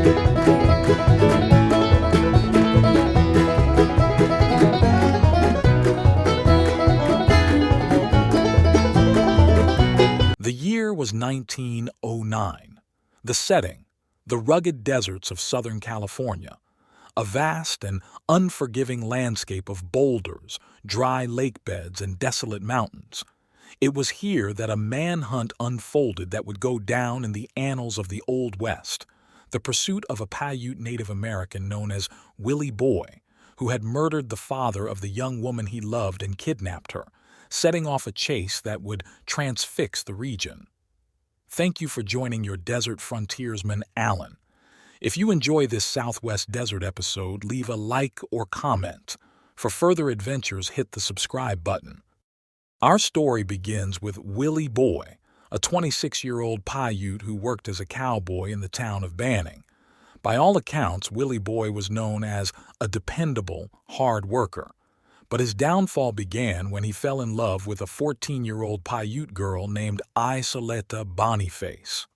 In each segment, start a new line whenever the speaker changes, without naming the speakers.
The year was 1909. The setting, the rugged deserts of Southern California, a vast and unforgiving landscape of boulders, dry lake beds, and desolate mountains. It was here that a manhunt unfolded that would go down in the annals of the Old West, the pursuit of a Paiute Native American known as Willie Boy, who had murdered the father of the young woman he loved and kidnapped her, setting off a chase that would transfix the region. Thank you for joining your desert frontiersman, Alan. If you enjoy this Southwest Desert episode, leave a like or comment. For further adventures, hit the subscribe button. Our story begins with Willie Boy, a 26-year-old Paiute who worked as a cowboy in the town of Banning. By all accounts, Willie Boy was known as a dependable, hard worker. But his downfall began when he fell in love with a 14-year-old Paiute girl named Isoleta Boniface.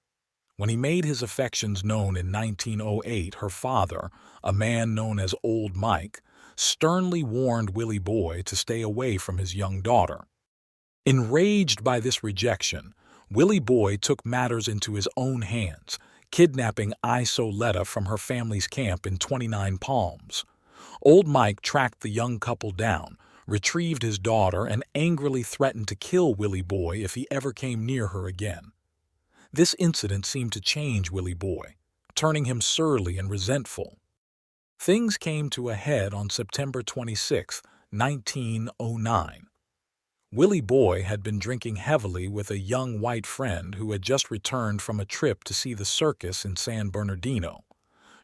When he made his affections known in 1908, her father, a man known as Old Mike, sternly warned Willie Boy to stay away from his young daughter. Enraged by this rejection, Willie Boy took matters into his own hands, kidnapping Isoleta from her family's camp in 29 Palms. Old Mike tracked the young couple down, retrieved his daughter, and angrily threatened to kill Willie Boy if he ever came near her again. This incident seemed to change Willie Boy, turning him surly and resentful. Things came to a head on September 26, 1909. Willie Boy had been drinking heavily with a young white friend who had just returned from a trip to see the circus in San Bernardino.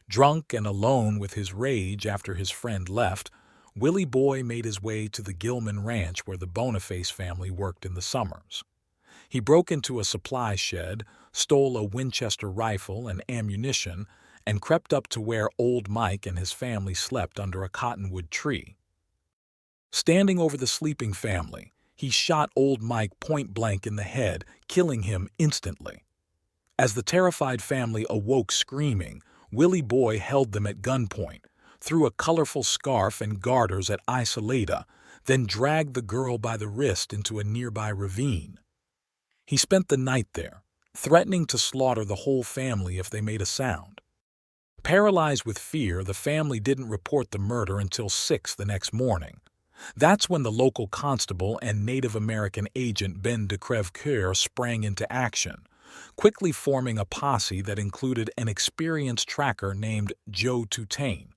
Drunk and alone with his rage after his friend left, Willie Boy made his way to the Gilman Ranch where the Boniface family worked in the summers. He broke into a supply shed, stole a Winchester rifle and ammunition, and crept up to where Old Mike and his family slept under a cottonwood tree. Standing over the sleeping family, he shot Old Mike point-blank in the head, killing him instantly. As the terrified family awoke screaming, Willie Boy held them at gunpoint, threw a colorful scarf and garters at Isoleta, then dragged the girl by the wrist into a nearby ravine. He spent the night there, threatening to slaughter the whole family if they made a sound. Paralyzed with fear, the family didn't report the murder until 6 the next morning. That's when the local constable and Native American agent Ben de Crèvecoeur sprang into action, quickly forming a posse that included an experienced tracker named Joe Tutane.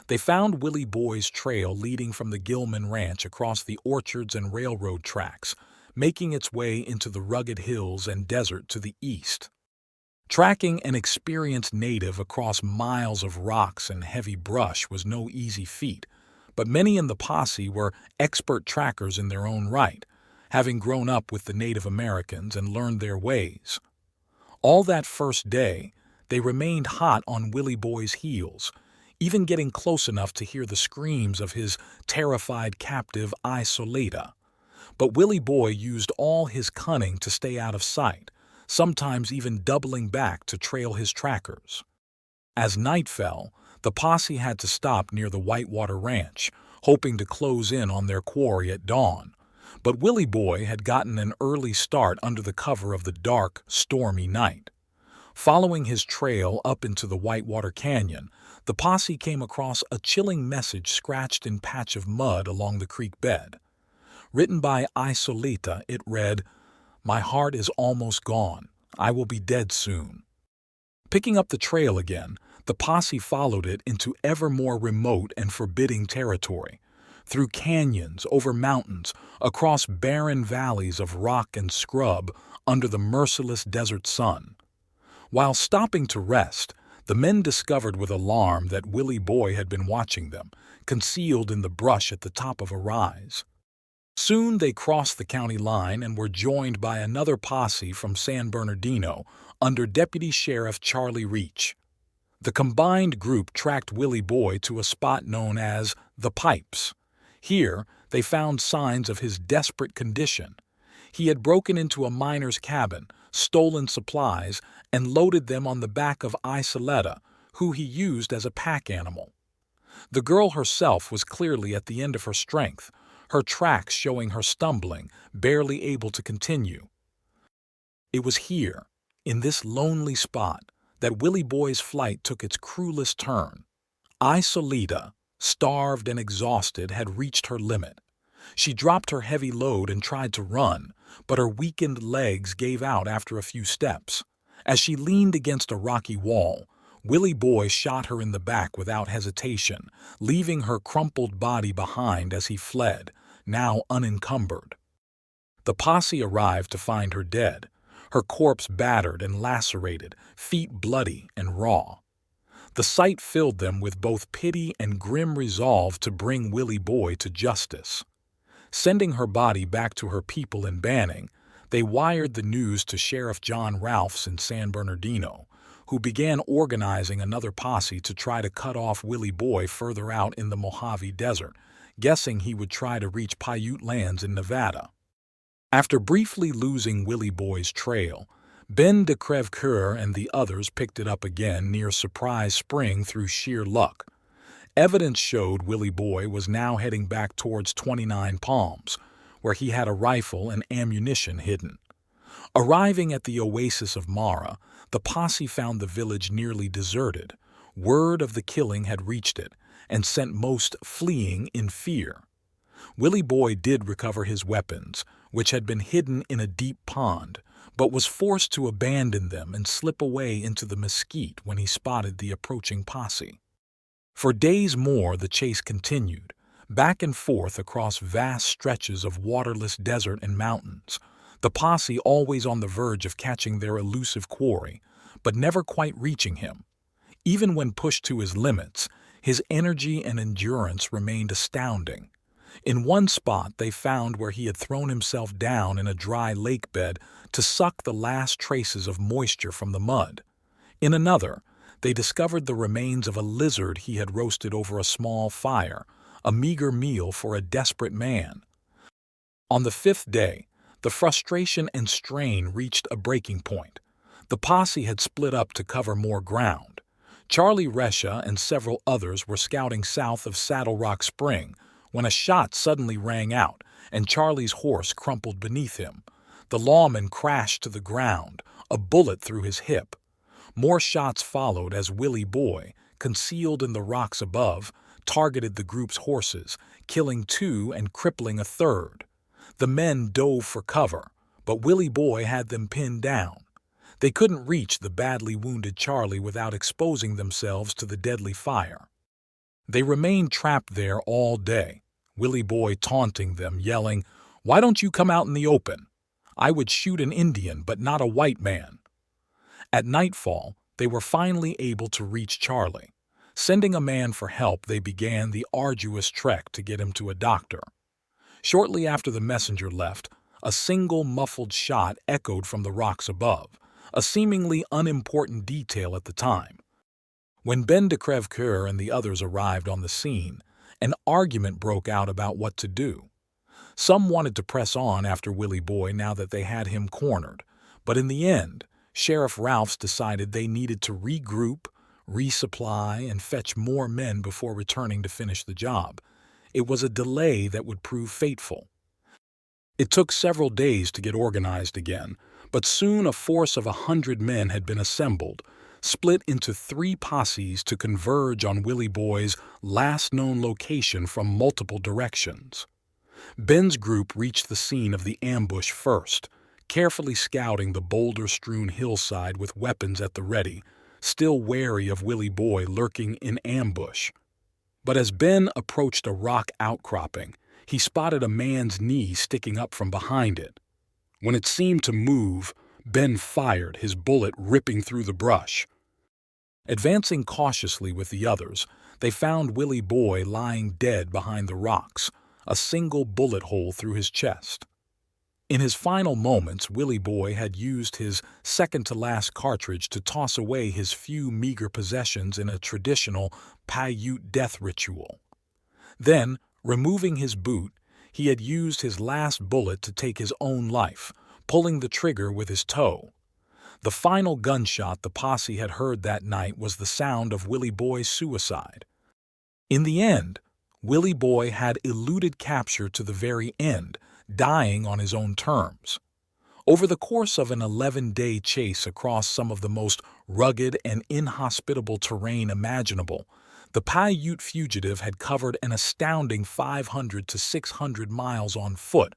They found Willie Boy's trail leading from the Gilman Ranch across the orchards and railroad tracks, making its way into the rugged hills and desert to the east. Tracking an experienced native across miles of rocks and heavy brush was no easy feat, but many in the posse were expert trackers in their own right, having grown up with the Native Americans and learned their ways. All that first day, they remained hot on Willie Boy's heels, even getting close enough to hear the screams of his terrified captive Isoleta. But Willie Boy used all his cunning to stay out of sight, sometimes even doubling back to trail his trackers. As night fell, the posse had to stop near the Whitewater Ranch, hoping to close in on their quarry at dawn. But Willie Boy had gotten an early start under the cover of the dark, stormy night. Following his trail up into the Whitewater Canyon, the posse came across a chilling message scratched in a patch of mud along the creek bed. Written by Isoleta, it read, "My heart is almost gone. I will be dead soon." Picking up the trail again, the posse followed it into ever more remote and forbidding territory, through canyons, over mountains, across barren valleys of rock and scrub under the merciless desert sun. While stopping to rest, the men discovered with alarm that Willie Boy had been watching them, concealed in the brush at the top of a rise. Soon they crossed the county line and were joined by another posse from San Bernardino under Deputy Sheriff Charlie Reach. The combined group tracked Willie Boy to a spot known as the Pipes. Here, they found signs of his desperate condition. He had broken into a miner's cabin, stolen supplies, and loaded them on the back of Isoleta, who he used as a pack animal. The girl herself was clearly at the end of her strength, her tracks showing her stumbling, barely able to continue. It was here, in this lonely spot, that Willie Boy's flight took its cruelest turn. Isolita, starved and exhausted, had reached her limit. She dropped her heavy load and tried to run, but her weakened legs gave out after a few steps. As she leaned against a rocky wall, Willie Boy shot her in the back without hesitation, leaving her crumpled body behind as he fled, now unencumbered. The posse arrived to find her dead, her corpse battered and lacerated, feet bloody and raw. The sight filled them with both pity and grim resolve to bring Willie Boy to justice. Sending her body back to her people in Banning, they wired the news to Sheriff John Ralphs in San Bernardino, who began organizing another posse to try to cut off Willie Boy further out in the Mojave Desert, guessing he would try to reach Paiute lands in Nevada. After briefly losing Willie Boy's trail, Ben de Crèvecoeur and the others picked it up again near Surprise Spring through sheer luck. Evidence showed Willie Boy was now heading back towards 29 Palms, where he had a rifle and ammunition hidden. Arriving at the oasis of Mara, the posse found the village nearly deserted. Word of the killing had reached it, and sent most fleeing in fear. Willie Boy did recover his weapons, which had been hidden in a deep pond, but was forced to abandon them and slip away into the mesquite when he spotted the approaching posse. For days more the chase continued, back and forth across vast stretches of waterless desert and mountains, the posse always on the verge of catching their elusive quarry, but never quite reaching him. Even when pushed to his limits, his energy and endurance remained astounding. In one spot they found where he had thrown himself down in a dry lake bed to suck the last traces of moisture from the mud. In another, they discovered the remains of a lizard he had roasted over a small fire, a meager meal for a desperate man. On the fifth day, the frustration and strain reached a breaking point. The posse had split up to cover more ground. Charlie Resha and several others were scouting south of Saddle Rock Spring when a shot suddenly rang out and Charlie's horse crumpled beneath him. The lawman crashed to the ground, a bullet through his hip. More shots followed as Willie Boy, concealed in the rocks above, targeted the group's horses, killing two and crippling a third. The men dove for cover, but Willie Boy had them pinned down. They couldn't reach the badly wounded Charlie without exposing themselves to the deadly fire. They remained trapped there all day, Willie Boy taunting them, yelling, "Why don't you come out in the open? I would shoot an Indian, but not a white man." At nightfall, they were finally able to reach Charlie. Sending a man for help, they began the arduous trek to get him to a doctor. Shortly after the messenger left, a single muffled shot echoed from the rocks above, a seemingly unimportant detail at the time. When Ben de Crèvecoeur and the others arrived on the scene, an argument broke out about what to do. Some wanted to press on after Willie Boy now that they had him cornered, but in the end, Sheriff Ralphs decided they needed to regroup, resupply, and fetch more men before returning to finish the job. It was a delay that would prove fateful. It took several days to get organized again, but soon a force of 100 men had been assembled, split into 3 posses to converge on Willie Boy's last known location from multiple directions. Ben's group reached the scene of the ambush first, carefully scouting the boulder-strewn hillside with weapons at the ready, still wary of Willie Boy lurking in ambush. But as Ben approached a rock outcropping, he spotted a man's knee sticking up from behind it. When it seemed to move, Ben fired, his bullet ripping through the brush. Advancing cautiously with the others, they found Willie Boy lying dead behind the rocks, a single bullet hole through his chest. In his final moments, Willie Boy had used his second-to-last cartridge to toss away his few meager possessions in a traditional Paiute death ritual. Then, removing his boot, he had used his last bullet to take his own life, pulling the trigger with his toe. The final gunshot the posse had heard that night was the sound of Willie Boy's suicide. In the end, Willie Boy had eluded capture to the very end, dying on his own terms. Over the course of an 11-day chase across some of the most rugged and inhospitable terrain imaginable, the Paiute fugitive had covered an astounding 500 to 600 miles on foot,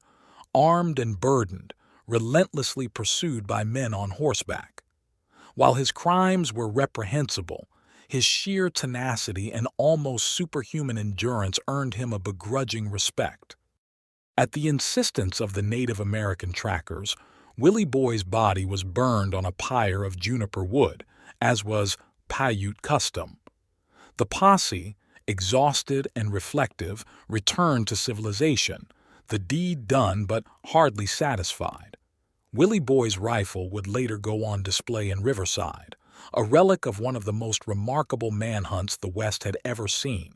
armed and burdened, relentlessly pursued by men on horseback. While his crimes were reprehensible, his sheer tenacity and almost superhuman endurance earned him a begrudging respect. At the insistence of the Native American trackers, Willie Boy's body was burned on a pyre of juniper wood, as was Paiute custom. The posse, exhausted and reflective, returned to civilization, the deed done but hardly satisfied. Willie Boy's rifle would later go on display in Riverside, a relic of one of the most remarkable manhunts the West had ever seen.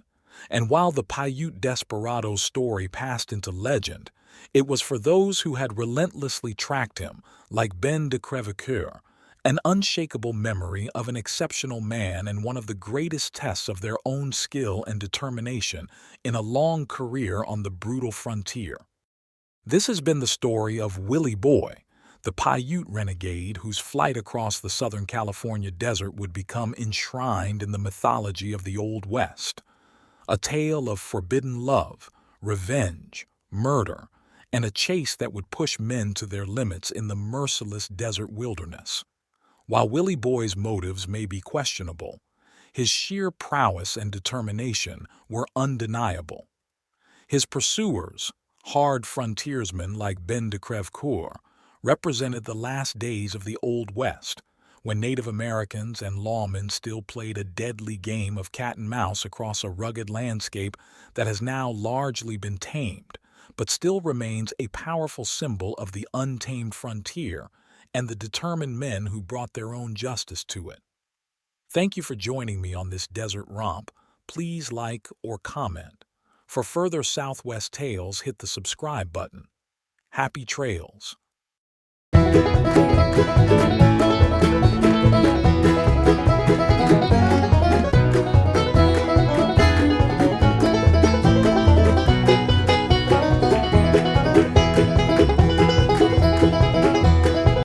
And while the Paiute desperado's story passed into legend, it was for those who had relentlessly tracked him, like Ben de Crevecoeur, an unshakable memory of an exceptional man and one of the greatest tests of their own skill and determination in a long career on the brutal frontier. This has been the story of Willie Boy, the Paiute renegade whose flight across the Southern California desert would become enshrined in the mythology of the Old West. A tale of forbidden love, revenge, murder, and a chase that would push men to their limits in the merciless desert wilderness. While Willie Boy's motives may be questionable, his sheer prowess and determination were undeniable. His pursuers, hard frontiersmen like Ben de Crevecoeur, represented the last days of the Old West, when Native Americans and lawmen still played a deadly game of cat and mouse across a rugged landscape that has now largely been tamed, but still remains a powerful symbol of the untamed frontier and the determined men who brought their own justice to it. Thank you for joining me on this desert romp. Please like or comment. For further Southwest tales, hit the subscribe button. Happy trails.